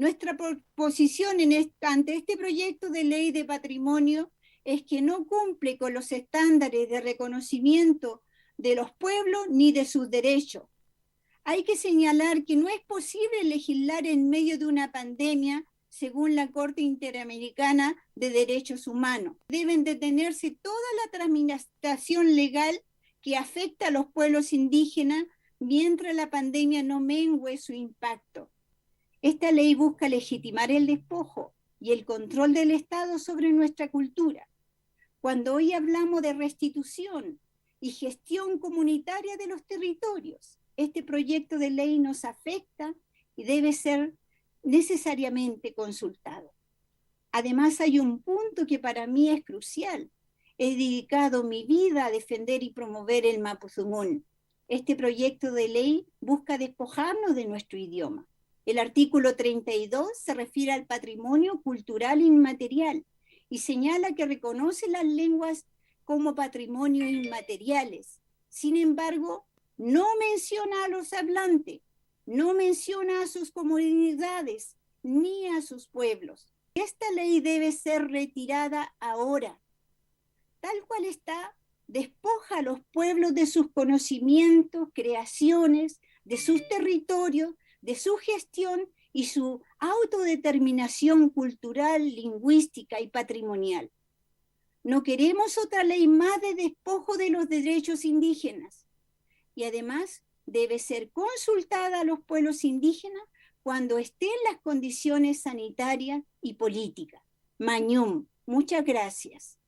Nuestra posición ante este proyecto de ley de patrimonio es que no cumple con los estándares de reconocimiento de los pueblos ni de sus derechos. Hay que señalar que no es posible legislar en medio de una pandemia según la Corte Interamericana de Derechos Humanos. Deben detenerse toda la tramitación legal que afecta a los pueblos indígenas mientras la pandemia no mengue su impacto. Esta ley busca legitimar el despojo y el control del Estado sobre nuestra cultura. Cuando hoy hablamos de restitución y gestión comunitaria de los territorios, este proyecto de ley nos afecta y debe ser necesariamente consultado. Además, hay un punto que para mí es crucial. He dedicado mi vida a defender y promover el mapudungún. Este proyecto de ley busca despojarnos de nuestro idioma. El artículo 32 se refiere al patrimonio cultural inmaterial y señala que reconoce las lenguas como patrimonio inmateriales. Sin embargo, no menciona a los hablantes, no menciona a sus comunidades ni a sus pueblos. Esta ley debe ser retirada ahora. Tal cual está, despoja a los pueblos de sus conocimientos, creaciones, de sus territorios, de su gestión y su autodeterminación cultural, lingüística y patrimonial. No queremos otra ley más de despojo de los derechos indígenas. Y además debe ser consultada a los pueblos indígenas cuando estén las condiciones sanitarias y políticas. Mañum, muchas gracias.